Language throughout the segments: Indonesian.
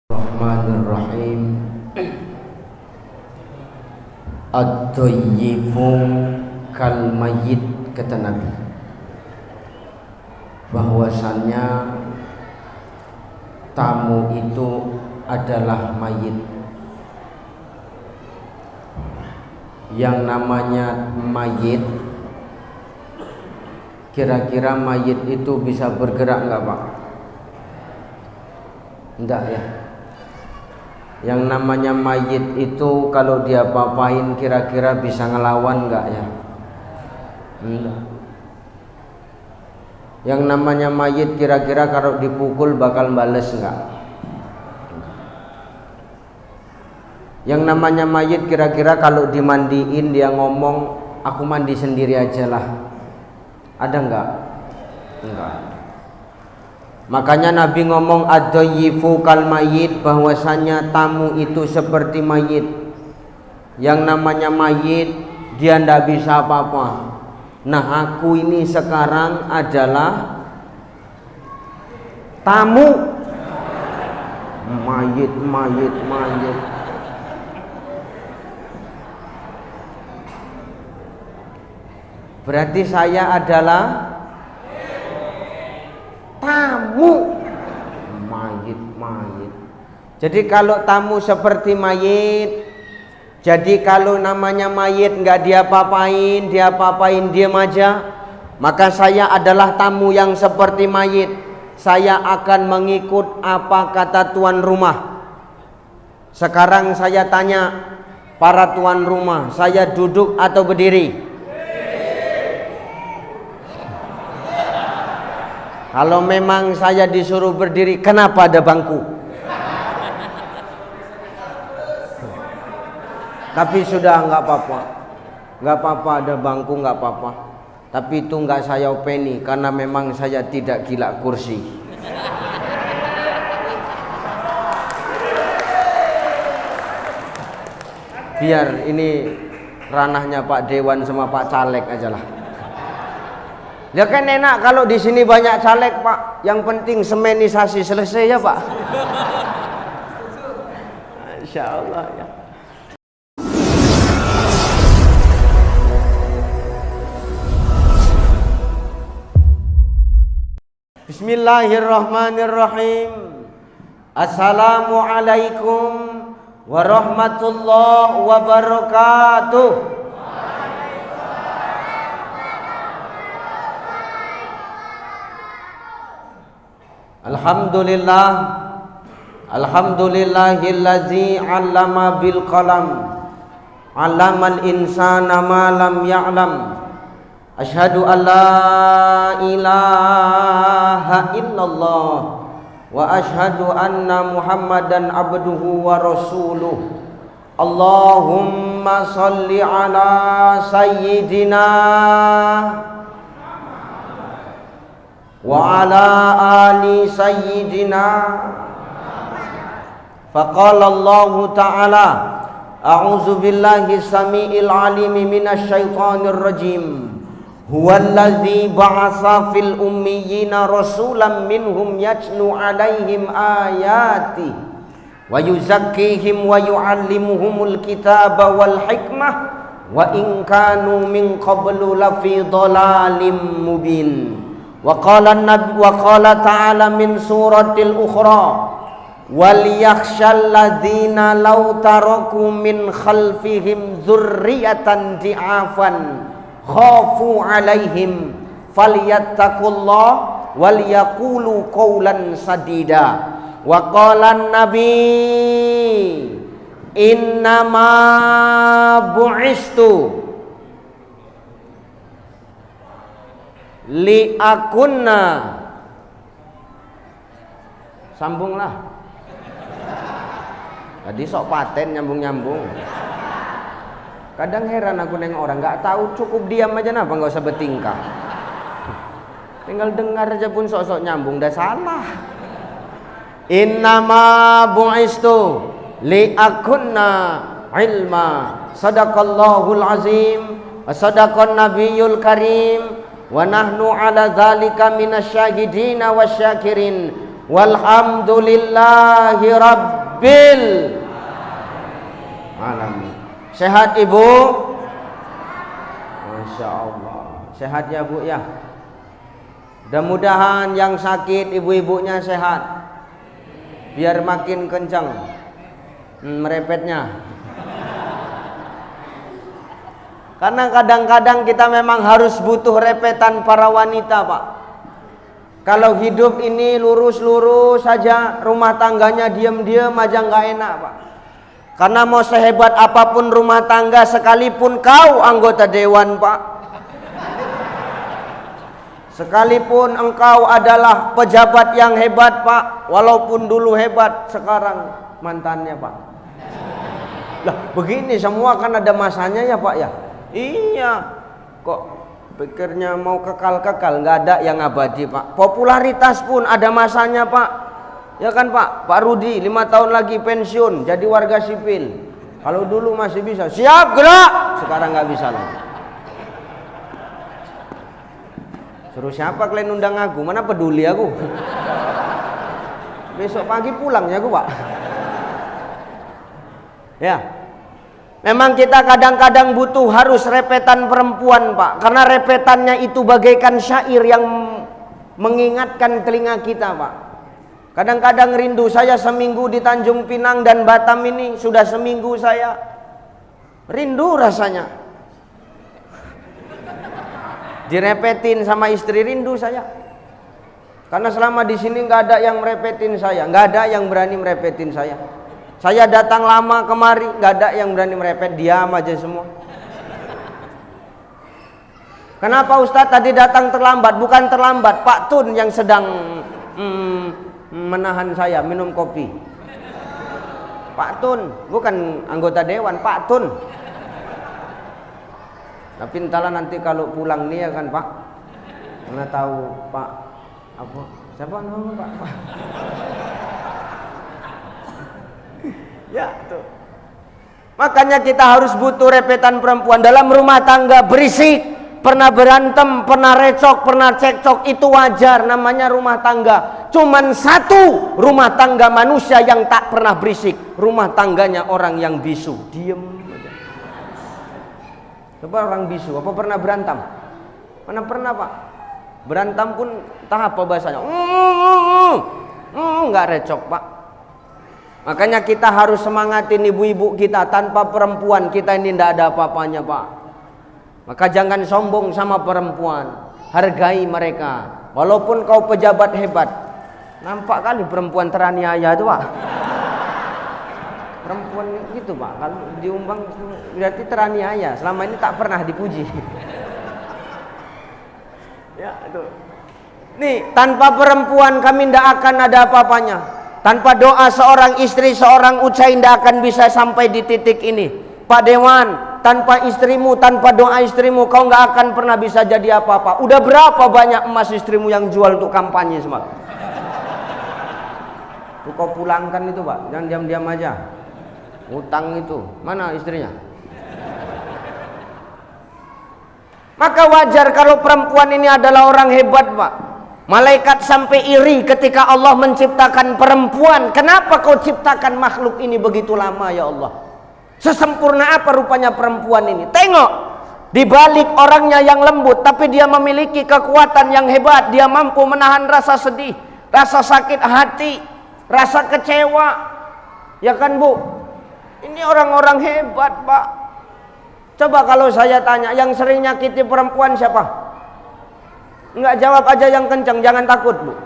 Bismillahirrahmanirrahim. Ad-dayyifu kal mayyit, kata Nabi, bahwasannya tamu itu adalah mayit. Yang namanya mayit, kira-kira mayit itu bisa bergerak enggak, Pak? Enggak ya. Yang namanya mayit itu kalau dia apa-apain kira-kira bisa ngelawan enggak ya? Enggak. Yang namanya mayit kira-kira kalau dipukul bakal bales enggak? Yang namanya mayit kira-kira kalau dimandiin dia ngomong, aku mandi sendiri aja lah. Ada enggak? Enggak. Makanya Nabi ngomong ad-dayyifu kal mayyit, bahwasanya tamu itu seperti mayit. Yang namanya mayit dia ndak bisa apa-apa. Nah, aku ini sekarang adalah tamu. Mayit. Berarti saya adalah tamu. Mayit. Jadi kalau tamu seperti mayit, jadi kalau namanya mayit nggak diapa-apain, diam aja, maka saya adalah tamu yang seperti mayit. Saya akan mengikut apa kata tuan rumah. Sekarang saya tanya para tuan rumah, saya duduk atau berdiri? Kalau memang saya disuruh berdiri, kenapa ada bangku? Tapi sudah nggak apa-apa, ada bangku nggak apa-apa. Tapi itu nggak saya openi, karena memang saya tidak gila kursi. Biar ini ranahnya Pak Dewan sama Pak Caleg aja lah. Ya kan enak kalau di sini banyak caleg, Pak. Yang penting semenisasi selesai ya, Pak. Insyaallah ya. Bismillahirrahmanirrahim. Assalamualaikum warahmatullahi wabarakatuh. Alhamdulillahillazi 'allama bil qalam, 'allamal insana ma lam ya'lam. Asyhadu an la ilaha illallah wa asyhadu anna Muhammadan abduhu wa rasuluh. Allahumma shalli ala sayyidina wa ala ali sayyidina. Faqala Allah ta'ala, a'udzu billahi samiil alim minasy syaithanir rajim. Huwallazi ba'atsa fil ummiyina rasulan minhum yatlu 'alaihim ayati wa yuzakkihim wa yu'allimuhumul kitaba wal hikmah wa in kanu min qablu lafi dhalalim mubin. Wa qala ta'ala min suratil ukhra, wal yakhshal ladzina law taraku min khalfihim dzurriyyatan di'afan khafu 'alaihim falyattaqullah wal yaqulu qawlan sadida. Wa qala an-nabi innama bu'istu li akunna. Sambunglah. Tadi sok paten nyambung. Kadang heran aku nengok orang nggak tahu, cukup diam aja, napa nggak usah bertingkah. Tinggal dengar aja pun sok-sok nyambung, dah salah. Innama bu'istu li akunna ilma. Sadaqallahul azim wa sadaqan nabiyul karim. Wa nahnu ala dzalika minasyahidina wasyakirin. Walhamdulillahi rabbil Rabbil alamin. Sehat Ibu? Masya Allah. Sehat ya Bu ya. Mudah-mudahan yang sakit ibu-ibunya sehat, biar makin kencang merepetnya. Karena kadang-kadang kita memang harus butuh repetan para wanita, Pak. Kalau hidup ini lurus-lurus saja, rumah tangganya diam-diam aja nggak enak, Pak. Karena mau sehebat apapun rumah tangga, sekalipun kau anggota dewan, Pak, sekalipun engkau adalah pejabat yang hebat, Pak, walaupun dulu hebat, sekarang mantannya, Pak. Lah, begini semua kan ada masanya ya, Pak ya. Iya, kok pikirnya mau kekal-kekal, nggak ada yang abadi, Pak. Popularitas pun ada masanya, Pak. Ya kan, Pak? Pak Rudi 5 tahun lagi pensiun jadi warga sipil. Kalau dulu masih bisa, siap gerak, sekarang nggak bisa lagi. Suruh siapa kalian undang aku? Mana peduli aku. Besok pagi pulang ya aku, Pak. Ya. Memang kita kadang-kadang butuh harus repetan perempuan, Pak. Karena repetannya itu bagaikan syair yang mengingatkan telinga kita, Pak. Kadang-kadang rindu, saya seminggu di Tanjung Pinang dan Batam ini, sudah seminggu saya rindu rasanya. Direpetin sama istri, rindu saya. Karena selama di sini nggak ada yang merepetin saya, nggak ada yang berani merepetin saya. Saya datang lama kemari, nggak ada yang berani merepet, diam aja semua. Kenapa Ustadz tadi datang terlambat? Bukan terlambat, Pak Tun yang sedang menahan saya minum kopi. Pak Tun, bukan anggota dewan, Pak Tun. Tapi entahlah nanti kalau pulang nih ya kan, Pak. Mana tahu Pak apa? Siapa nama Pak? Ya tuh. Makanya kita harus butuh repetan perempuan dalam rumah tangga. Berisik, pernah berantem, pernah recok, pernah cekcok, itu wajar, namanya rumah tangga. Cuman satu rumah tangga manusia yang tak pernah berisik, rumah tangganya orang yang bisu, diem aja. Coba orang bisu, apa pernah berantem? Mana pernah, Pak? Berantem pun entah apa bahasanya, nggak recok, Pak. Makanya kita harus semangatin ibu-ibu kita. Tanpa perempuan kita ini tidak ada apa-apanya, Pak. Maka jangan sombong sama perempuan, hargai mereka. Walaupun kau pejabat hebat, nampak kali perempuan teraniaya itu, Pak. Perempuan gitu, Pak, kalau diumbang berarti teraniaya. Selama ini tak pernah dipuji. Ya, itu. Nih, tanpa perempuan kami tidak akan ada apa-apanya. Tanpa doa seorang istri, seorang Ucai tidak akan bisa sampai di titik ini. Pak Dewan, tanpa istrimu, tanpa doa istrimu, kau nggak akan pernah bisa jadi apa-apa. Udah berapa banyak emas istrimu yang jual untuk kampanye semua? Tuh kau pulangkan itu, Pak, jangan diam-diam aja. Utang itu, mana istrinya? Maka wajar kalau perempuan ini adalah orang hebat, Pak. Malaikat sampai iri ketika Allah menciptakan perempuan. Kenapa kau ciptakan makhluk ini begitu lama, ya Allah? Sesempurna apa rupanya perempuan ini? Tengok, di balik orangnya yang lembut, tapi dia memiliki kekuatan yang hebat. Dia mampu menahan rasa sedih, rasa sakit hati, rasa kecewa. Ya kan, Bu? Ini orang-orang hebat, Pak. Coba kalau saya tanya, yang sering nyakiti perempuan siapa? Enggak, jawab aja yang kencang, jangan takut, Bu.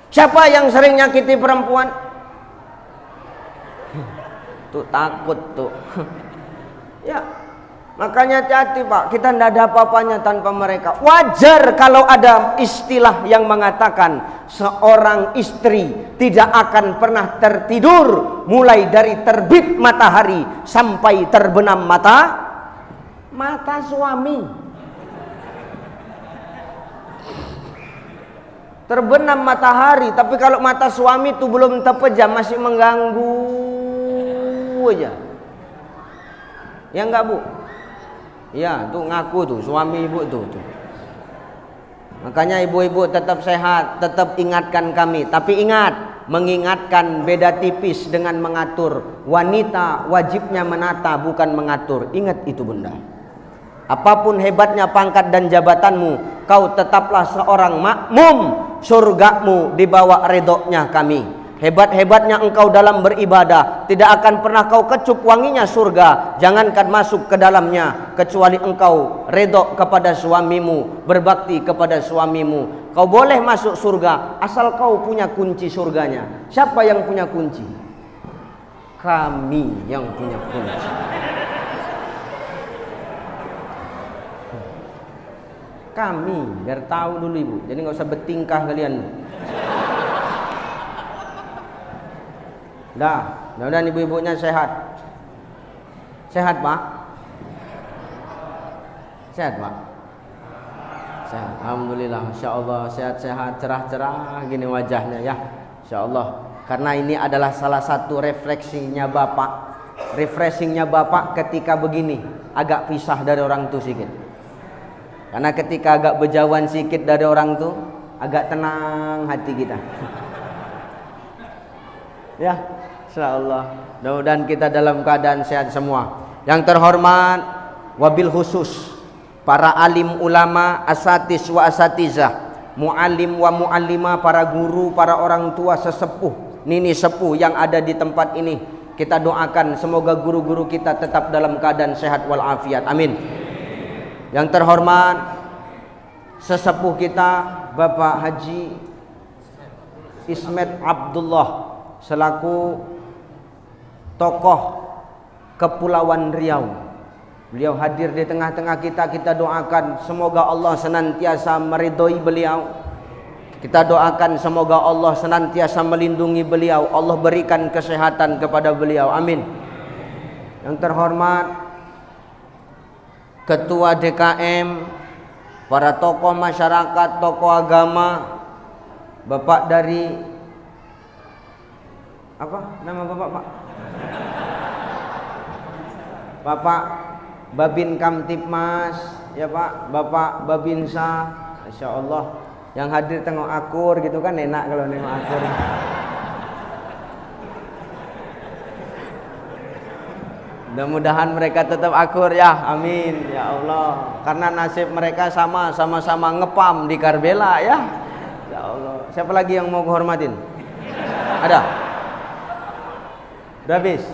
Siapa yang sering nyakiti perempuan? Tuh takut tuh. Ya, makanya hati-hati, Pak. Kita tidak ada apa-apanya tanpa mereka. Wajar kalau ada istilah yang mengatakan seorang istri tidak akan pernah tertidur mulai dari terbit matahari sampai terbenam mata suami. Terbenam matahari, tapi kalau mata suami itu belum terpejam, masih mengganggu aja. Ya enggak, Bu? Ya, tuh ngaku tuh suami ibu tuh. Makanya ibu-ibu tetap sehat, tetap ingatkan kami. Tapi ingat, mengingatkan beda tipis dengan mengatur. Wanita wajibnya menata, bukan mengatur. Ingat itu bunda. Apapun hebatnya pangkat dan jabatanmu, kau tetaplah seorang makmum. Surgamu di bawah redoknya kami. Hebat-hebatnya engkau dalam beribadah, tidak akan pernah kau kecup wanginya surga. Jangankan masuk ke dalamnya, kecuali engkau redok kepada suamimu, berbakti kepada suamimu. Kau boleh masuk surga asal kau punya kunci surganya. Siapa yang punya kunci? Kami yang punya kunci. Kami, biar tahu dulu ibu. Jadi nggak usah bertingkah kalian. Dah, mudah-mudahan ibu-ibunya sehat. Sehat pak? Sehat pak? Sehat, alhamdulillah. Insya Allah sehat-sehat, cerah-cerah gini wajahnya ya. Insya Allah. Karena ini adalah salah satu refleksinya bapak. Refreshingnya bapak ketika begini, agak pisah dari orang tu sedikit. Karena ketika agak berjauhan sedikit dari orang tu, agak tenang hati kita. Ya, insyaallah. Mudah-mudahan kita dalam keadaan sehat semua. Yang terhormat, wabil khusus para alim ulama, asatis wa asatizah, muallim wa muallima, para guru, para orang tua sesepuh, nini sepuh yang ada di tempat ini. Kita doakan semoga guru-guru kita tetap dalam keadaan sehat walafiat. Amin. Yang terhormat sesepuh kita Bapak Haji Ismet Abdullah selaku tokoh Kepulauan Riau. Beliau hadir di tengah-tengah kita. Kita doakan semoga Allah senantiasa meridhoi beliau. Kita doakan semoga Allah senantiasa melindungi beliau. Allah berikan kesehatan kepada beliau. Amin. Yang terhormat Ketua DKM, para tokoh masyarakat, tokoh agama, Bapak dari apa nama bapak pak? Bapak Babin Kamtipmas, ya pak, Bapak Babinsa, Insya Allah. Yang hadir tengok akur gitu kan enak kalau nengok akur. Mudah-mudahan mereka tetap akur ya, amin ya Allah. Karena nasib mereka sama-sama ngepam di Karbala ya. Ya Allah. Siapa lagi yang mau kehormatin? Ada? Udah habis.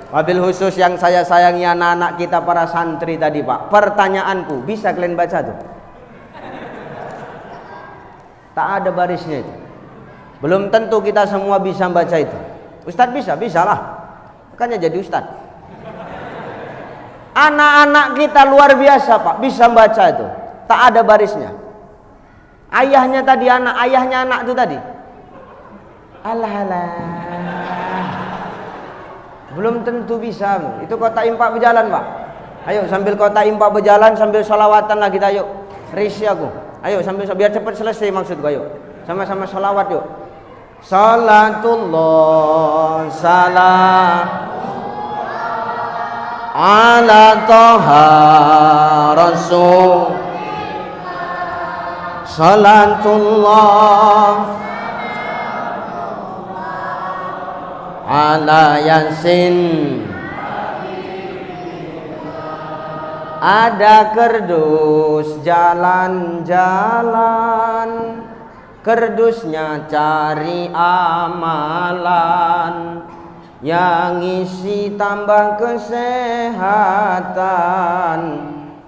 Wabil khusus yang saya sayangi anak-anak kita para santri tadi pak. Pertanyaanku, bisa kalian baca tuh? Tak ada barisnya itu. Belum tentu kita semua bisa baca itu. Ustadz bisa lah. Makanya jadi ustadz. Anak-anak kita luar biasa pak, bisa baca itu. Tak ada barisnya. Ayahnya tadi anak, ayahnya anak itu tadi. Alah. Belum tentu bisa. Itu kota impak berjalan pak. Ayo sambil kota impak berjalan, sambil sholawatan lah kita yuk. Risi aku. Ayo sambil biar cepat selesai maksudku ayo. Sama-sama sholawat yuk. Salatullah salam ala toha rasul. Salatullah ala yasin. Ada kerdus jalan-jalan, kerdusnya cari amalan, yang ngisi tambah kesehatan,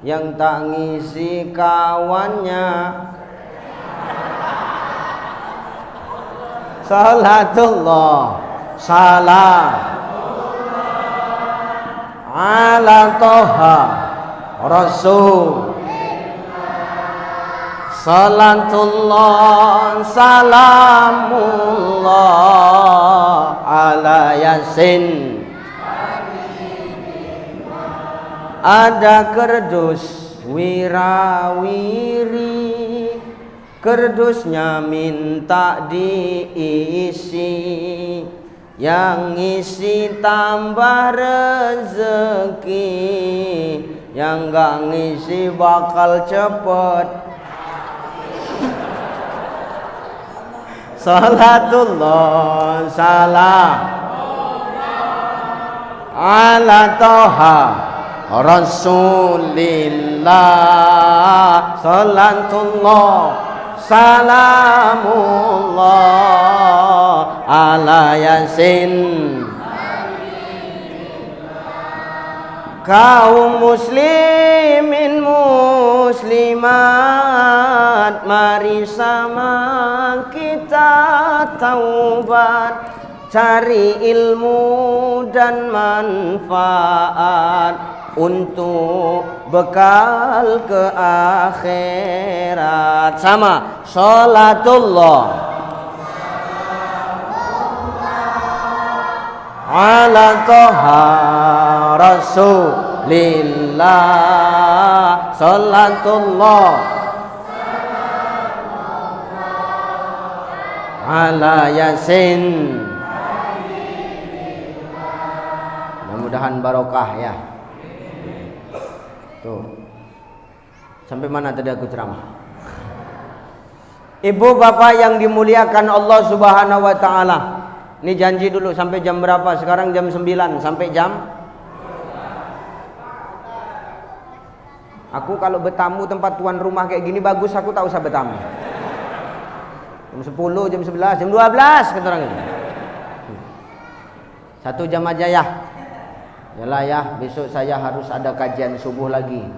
yang tak ngisi kawannya. Salatullah salam ala toha rasul. Salatullah salamullah ala yasin. Ada kerdus wirawiri, kerdusnya minta diisi, yang ngisi tambah rezeki, yang gak ngisi bakal cepet. Salatullah salam ala Toha Rasulillah. Salatullah salamullah ala Yasin. Kaum muslimin muslimat, mari sama kita taubat, cari ilmu dan manfaat untuk bekal ke akhirat. Sama salatullah ala Toha Rasulillah. Salatullah ala Yasin. Mudah-mudahan barokah ya. Tuh. Sampai mana tadi aku ceramah? Ibu bapak yang dimuliakan Allah Subhanahu wa taala. Ini janji dulu sampai jam berapa? Sekarang jam 9 sampai jam. Aku kalau bertamu tempat tuan rumah kayak gini bagus, aku tak usah bertamu. Jam 10, jam 11, jam 12 kata orang itu. 1 jam aja ya. Yalah ya, besok saya harus ada kajian subuh lagi.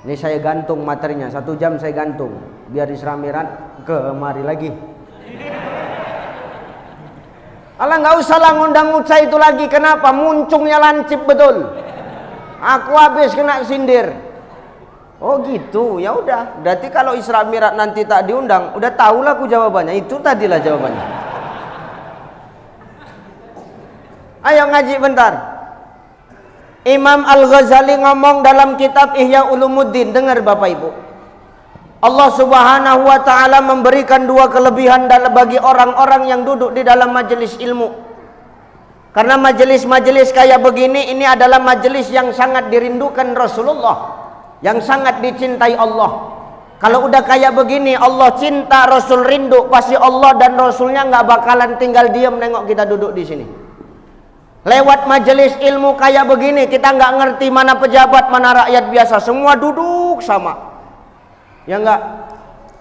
Ini saya gantung materinya, 1 jam saya gantung. Biar diseramiran kemari lagi. Alah nggak usah lah ngundang Uca itu lagi. Kenapa? Muncungnya lancip betul. Aku habis kena sindir. Oh gitu, ya udah. Berarti kalau Isra Mi'raj nanti tak diundang, udah tahulah aku jawabannya. Itu tadilah jawabannya. Ayo ngaji bentar. Imam Al-Ghazali ngomong dalam kitab Ihya Ulumuddin. Dengar Bapak Ibu. Allah Subhanahu wa taala memberikan 2 kelebihan bagi orang-orang yang duduk di dalam majelis ilmu. Karena majelis-majelis kayak begini ini adalah majelis yang sangat dirindukan Rasulullah, yang sangat dicintai Allah. Kalau udah kayak begini, Allah cinta, Rasul rindu, pasti Allah dan Rasulnya nggak bakalan tinggal diam nengok kita duduk di sini. Lewat majelis ilmu kayak begini, kita nggak ngerti mana pejabat, mana rakyat biasa, semua duduk sama. Ya enggak?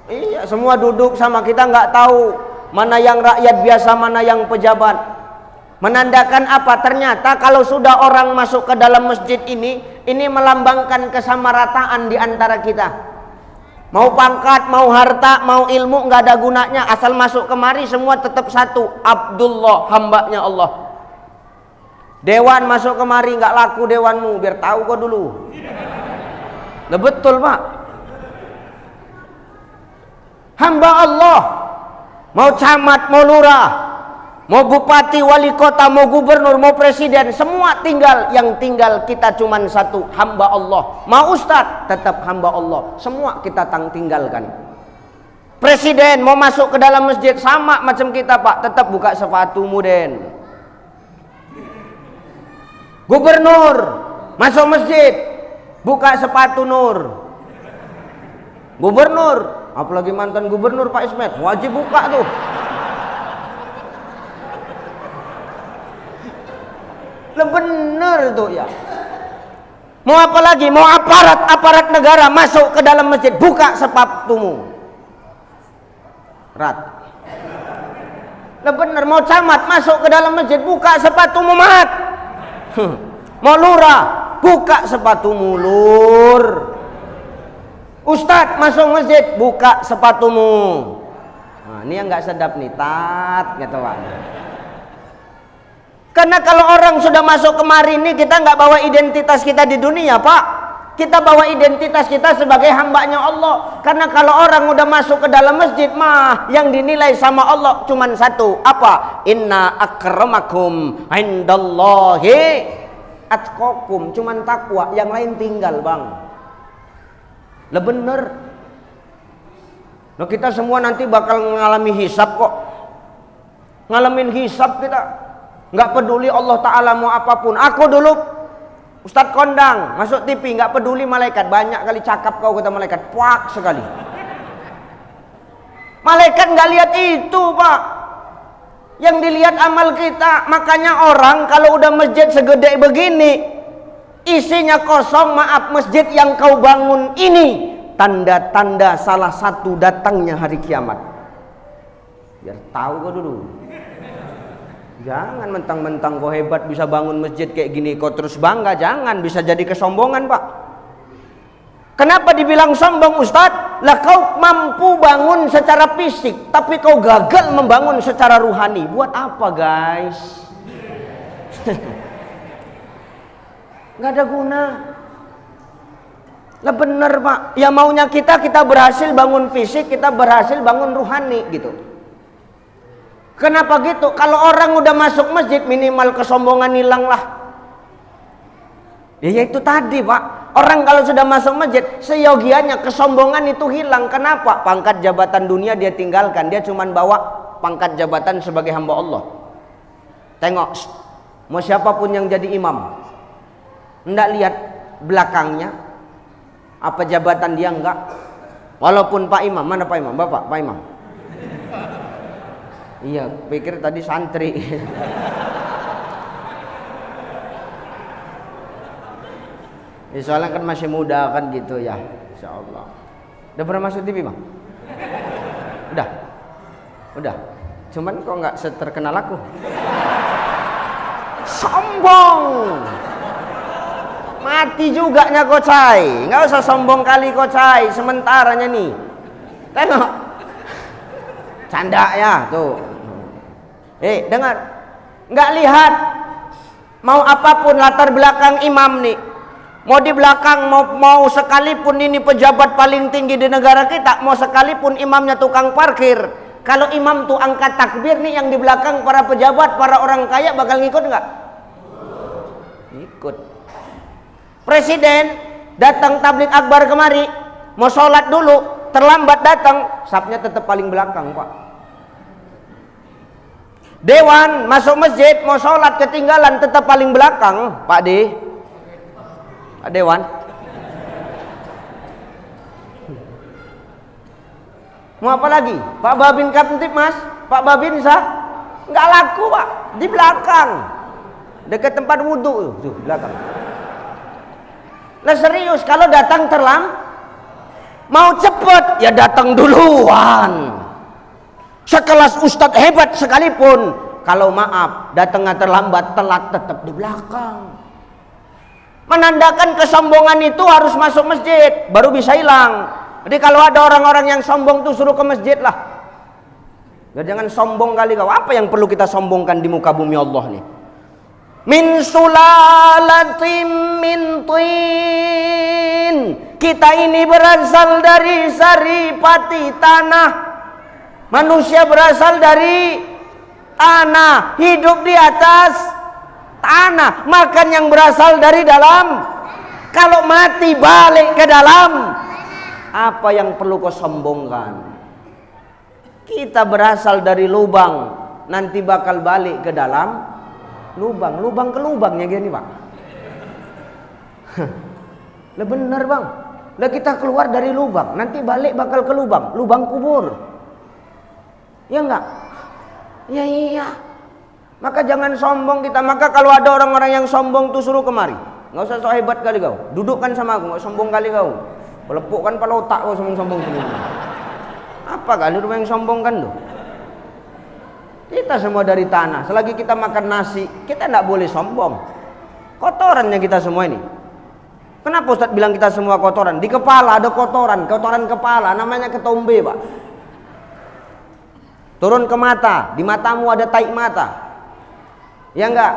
Iya, semua duduk sama. Kita enggak tahu mana yang rakyat biasa, mana yang pejabat. Menandakan apa? Ternyata kalau sudah orang masuk ke dalam masjid ini melambangkan kesamarataan di antara kita. Mau pangkat, mau harta, mau ilmu enggak ada gunanya. Asal masuk kemari semua tetap satu. Abdullah, hambanya Allah. Dewan masuk kemari enggak laku dewanmu, biar tahu kau dulu. Nah, betul Pak. Hamba Allah, mau camat, mau lurah, mau bupati, wali kota, mau gubernur, mau presiden, semua tinggal. Yang tinggal kita cuman satu, hamba Allah. Mau ustadz, tetap hamba Allah. Semua kita tinggalkan. Presiden mau masuk ke dalam masjid sama macam kita Pak, tetap buka sepatumu Den. Gubernur masuk masjid, buka sepatu Nur. Gubernur, apalagi mantan gubernur Pak Ismet, wajib buka tuh. Bener tuh ya. Mau apa lagi? Mau aparat negara masuk ke dalam masjid, buka sepatumu. Rat. Bener, mau camat masuk ke dalam masjid, buka sepatumu mat. Mau lurah, buka sepatumu lur. Ustadz masuk masjid, buka sepatumu. Nah, ini yang nggak sedap nih, tat, gitu Pak. Karena kalau orang sudah masuk kemari ini, kita nggak bawa identitas kita di dunia Pak. Kita bawa identitas kita sebagai hambanya Allah. Karena kalau orang udah masuk ke dalam masjid mah, yang dinilai sama Allah cuman satu, apa? Inna akramakum indallahi atqakum, cuman takwa, yang lain tinggal Bang. Lah bener. Nah kita semua nanti bakal mengalami hisab kok. Ngalamin hisab kita. Nggak peduli Allah Ta'ala mau apapun. Aku dulu Ustadz kondang masuk TV, nggak peduli malaikat. Banyak kali cakap kau kata malaikat. Puak sekali. Malaikat nggak lihat itu, Pak. Yang dilihat amal kita. Makanya orang kalau udah masjid segede begini, isinya kosong, maaf, masjid yang kau bangun ini tanda-tanda salah satu datangnya hari kiamat. Biar tahu kau dulu. Jangan mentang-mentang kau hebat bisa bangun masjid kayak gini kau terus bangga. Jangan, bisa jadi kesombongan, Pak. Kenapa dibilang sombong, Ustadz? Lah kau mampu bangun secara fisik, tapi kau gagal membangun secara ruhani. Buat apa, guys? Gak ada guna. Lah bener, Pak. Ya maunya kita berhasil bangun fisik, kita berhasil bangun ruhani gitu. Kenapa gitu? Kalau orang udah masuk masjid, minimal kesombongan hilang lah. Ya itu tadi, Pak. Orang kalau sudah masuk masjid, seyogianya kesombongan itu hilang. Kenapa? Pangkat jabatan dunia dia tinggalkan. Dia cuma bawa pangkat jabatan sebagai hamba Allah. Tengok, mau siapapun yang jadi imam, hendak lihat belakangnya, apa jabatan dia enggak. Walaupun Pak Imam, mana Pak Imam? Bapak, Pak Imam. Iya, pikir tadi santri. Ya, soalnya kan masih muda kan gitu ya, insya Allah. Udah pernah masuk TV, Bang? Udah. Cuman kok nggak seterkenal aku. Sombong. Mati juga nya Kocai. Nggak usah sombong kali Kocai. Sementaranya nih. Tengok. Canda ya tuh. Dengar. Nggak lihat. Mau apapun latar belakang imam nih. Mau di belakang, mau sekalipun ini pejabat paling tinggi di negara kita, mau sekalipun imamnya tukang parkir, kalau imam tuh angkat takbir nih, yang di belakang para pejabat, para orang kaya bakal ngikut nggak? Ikut. Presiden datang tablik akbar kemari, mau sholat dulu, terlambat datang, safnya tetap paling belakang, Pak. Dewan masuk masjid, mau sholat ketinggalan, tetap paling belakang, Pak D. Pak Dewan. Mau apa lagi? Pak Babin Kaptip, Mas? Pak Babin sah? Nggak laku, Pak. Di belakang. Dekat tempat wudhu tuh, belakang. Lah serius, kalau datang mau cepet, ya datang duluan. Sekelas ustadz hebat sekalipun, kalau maaf, datangnya terlambat, telat, tetap di belakang. Menandakan kesombongan itu harus masuk masjid baru bisa hilang. Jadi kalau ada orang-orang yang sombong tuh suruh ke masjid lah. Ya, jangan sombong kali kau. Apa yang perlu kita sombongkan di muka bumi Allah nih? Min sulalatin min tin. Kita ini berasal dari saripati tanah. Manusia berasal dari tanah, hidup di atas tanah, makan yang berasal dari dalam. Kalau mati balik ke dalam. Apa yang perlu kau sombongkan? Kita berasal dari lubang, nanti bakal balik ke dalam lubang. Lubang ke lubangnya gini, Pak. Lah bener, Bang. Lah kita keluar dari lubang, nanti balik bakal ke lubang kubur. Ya enggak? Ya iya. Maka jangan sombong kita. Maka kalau ada orang-orang yang sombong tuh suruh kemari. Nggak usah sok hebat kali kau. Dudukkan sama aku, nggak sombong kali kau. Pelepukkan pala otak kau sombong-sombong sini. Apa kali rumah yang sombong kan tuh? Kita semua dari tanah. Selagi kita makan nasi, kita nggak boleh sombong. Kotorannya kita semua ini. Kenapa Ustadz bilang kita semua kotoran? Di kepala ada kotoran kepala, namanya ketombe, Pak. Turun ke mata, di matamu ada tai mata. Ya enggak?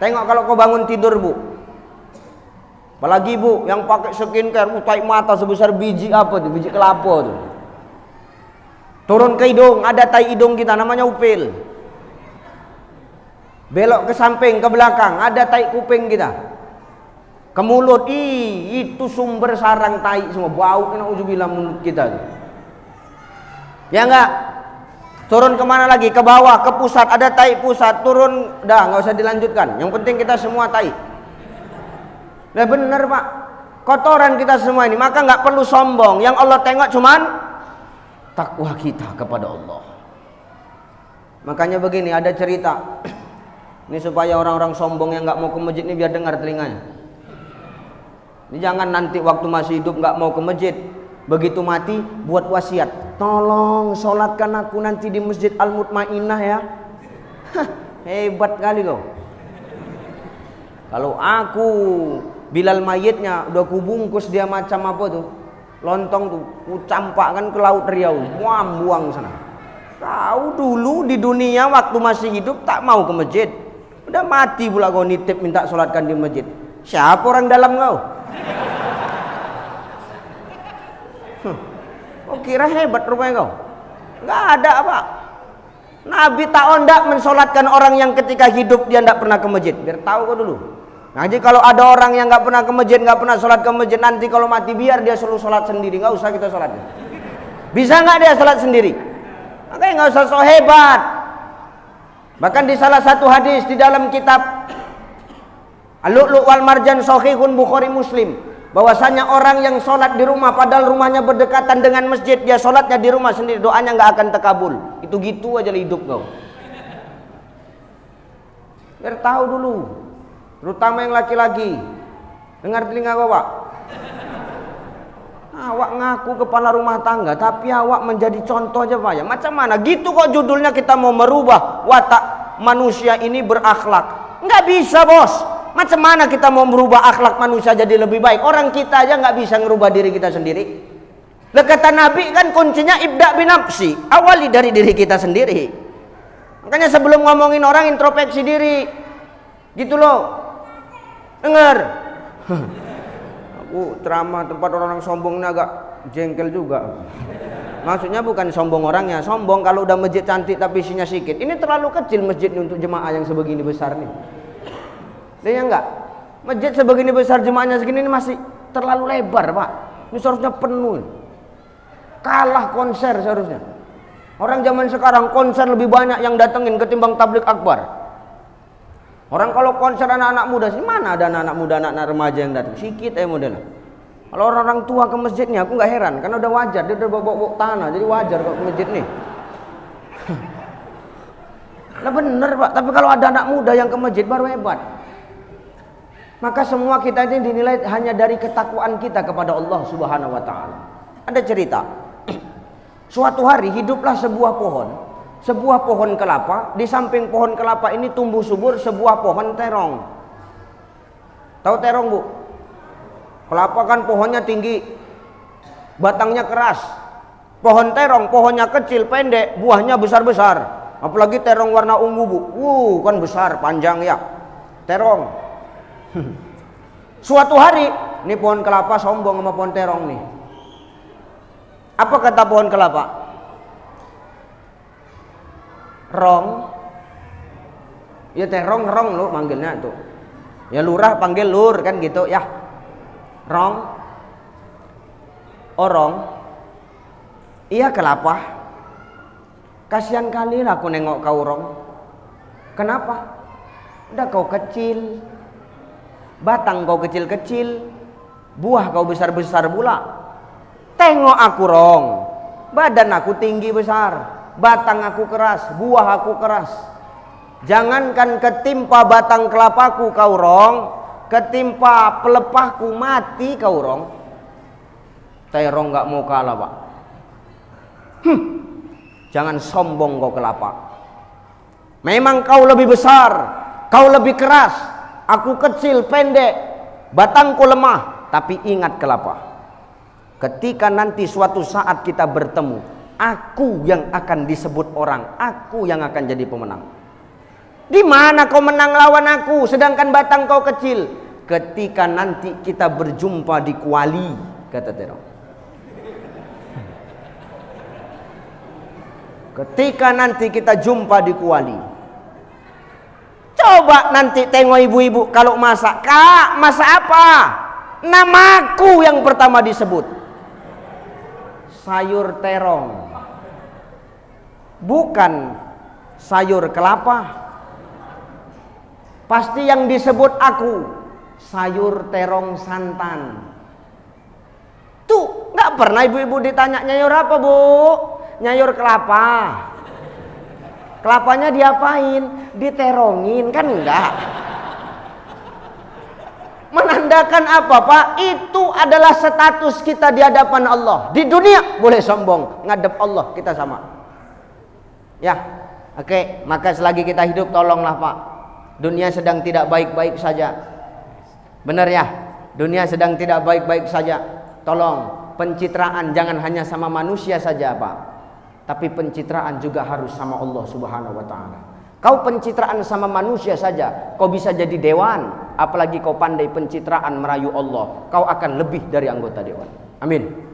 Tengok kalau kau bangun tidur, Bu. Apalagi Bu yang pakai skincare, tai mata sebesar biji apa tuh? Biji kelapa tuh. Turun ke hidung, ada tai hidung kita namanya upil. Belok ke samping, ke belakang, ada tai kuping kita. Ke mulut, itu sumber sarang tai semua, bau kena ujubillah mulut kita tuh. Ya enggak? Turun kemana lagi? Ke bawah, ke pusat, ada tai pusat. Turun, dah nggak usah dilanjutkan. Yang penting kita semua tai. Nah bener, Pak. Kotoran kita semua ini. Maka nggak perlu sombong. Yang Allah tengok cuman takwa kita kepada Allah. Makanya begini, ada cerita ini supaya orang-orang sombong yang nggak mau ke masjid ini biar dengar telinganya. Ini jangan nanti waktu masih hidup nggak mau ke masjid, begitu mati buat wasiat, tolong sholatkan aku nanti di Masjid Al-Mutmainnah ya. Hebat kali kau. Kalau aku Bilal mayitnya udah kubungkus dia macam apa tuh, lontong tuh, ku campakkan ke Laut Riau, buang sana. Kau dulu di dunia waktu masih hidup tak mau ke masjid, udah mati pula kau nitip minta sholatkan di masjid. Siapa orang dalam kau? Kau kira hebat rupanya kau? Nggak ada apa. Nabi tak ondak mensolatkan orang yang ketika hidup dia tidak pernah ke masjid. Biar tahu kau dulu. Nah, jadi kalau ada orang yang nggak pernah ke masjid, nggak pernah sholat ke masjid, nanti kalau mati biar dia selalu sholat sendiri, nggak usah kita sholat. Bisa nggak dia sholat sendiri? Makanya nggak usah so hebat. Bahkan di salah satu hadis di dalam kitab Al-Lu'lu' wal Marjan Sahihun Bukhari Muslim, bahwasanya orang yang sholat di rumah padahal rumahnya berdekatan dengan masjid, dia sholatnya di rumah sendiri, doanya nggak akan terkabul. Itu gitu aja hidup kau. Biar tahu dulu. Terutama yang laki-laki, dengar telinga kau Pak. Awak ngaku kepala rumah tangga, tapi awak menjadi contoh aja Pak ya. Macam mana? Gitu kok judulnya kita mau merubah watak manusia ini berakhlak. Nggak bisa bos. Macam mana kita mau merubah akhlak manusia jadi lebih baik? Orang kita aja nggak bisa ngerubah diri kita sendiri. Lah kata Nabi kan kuncinya ibda binafsi, awali dari diri kita sendiri. Makanya sebelum ngomongin orang introspeksi diri, gitu loh. Dengar, aku ceramah tempat orang-orang sombong ini agak jengkel juga. Maksudnya bukan sombong orangnya, sombong kalau udah masjid cantik tapi isinya sedikit. Ini terlalu kecil masjid untuk jemaah yang sebegini besar nih. Dia enggak, masjid sebegini besar jemaahnya segini ini masih terlalu lebar Pak. Ini seharusnya penuh. Kalah konser seharusnya. Orang zaman sekarang konser lebih banyak yang datengin ketimbang tablik akbar. Orang kalau konser anak-anak muda sih mana ada anak-anak muda, anak-anak remaja yang datang, sikit modelnya. Kalau orang-orang tua ke masjidnya aku nggak heran, karena udah wajar, dia udah bawa tanah, jadi wajar kok ke masjid nih. Nah bener Pak, tapi kalau ada anak muda yang ke masjid baru hebat. Maka semua kita ini dinilai hanya dari ketakwaan kita kepada Allah Subhanahu wa taala. Ada cerita. Suatu hari hiduplah sebuah pohon kelapa. Di samping pohon kelapa ini tumbuh subur sebuah pohon terong. Tahu terong Bu? Kelapa kan pohonnya tinggi, batangnya keras. Pohon terong pohonnya kecil pendek, buahnya besar-besar. Apalagi terong warna ungu Bu, kan besar panjang ya. Terong. Suatu hari ini pohon kelapa sombong sama pohon terong nih. Apa kata pohon kelapa? Rong, ya terong rong lo manggilnya tuh. Ya lurah panggil lur kan gitu ya. Rong, orong, iya kelapa. Kasihan kali lah aku nengok kau rong. Kenapa? Udah kau kecil, batang kau kecil-kecil, buah kau besar-besar pula. Tengok aku rong, badan aku tinggi besar, batang aku keras, buah aku keras. Jangankan ketimpa batang kelapaku kau rong, ketimpa pelepahku mati kau rong. Terong gak mau kalah Pak. Jangan sombong kau kelapa. Memang kau lebih besar, kau lebih keras, aku kecil pendek, batangku lemah. Tapi ingat kelapa, ketika nanti suatu saat kita bertemu, aku yang akan disebut orang, aku yang akan jadi pemenang. Di mana kau menang lawan aku sedangkan batang kau kecil? Ketika nanti kita berjumpa di Kuali, kata terong. Ketika nanti kita jumpa di Kuali, coba nanti tengok ibu-ibu kalau masak. Kak, masak apa? Namaku yang pertama disebut. Sayur terong. Bukan sayur kelapa. Pasti yang disebut aku sayur terong santan. Tuh, nggak pernah ibu-ibu ditanya nyayur apa Bu? nyayur kelapa. Kelapanya diapain? Diterongin, kan enggak. Menandakan apa, Pak? Itu adalah status kita di hadapan Allah. Di dunia boleh sombong, ngadep Allah kita sama. Ya, oke. Maka selagi kita hidup, tolonglah Pak. Dunia sedang tidak baik-baik saja. Benar ya? Dunia sedang tidak baik-baik saja. Tolong, pencitraan jangan hanya sama manusia saja Pak, tapi pencitraan juga harus sama Allah Subhanahu wa ta'ala. Kau pencitraan sama manusia saja, kau bisa jadi dewan. Apalagi kau pandai pencitraan merayu Allah, kau akan lebih dari anggota dewan. Amin.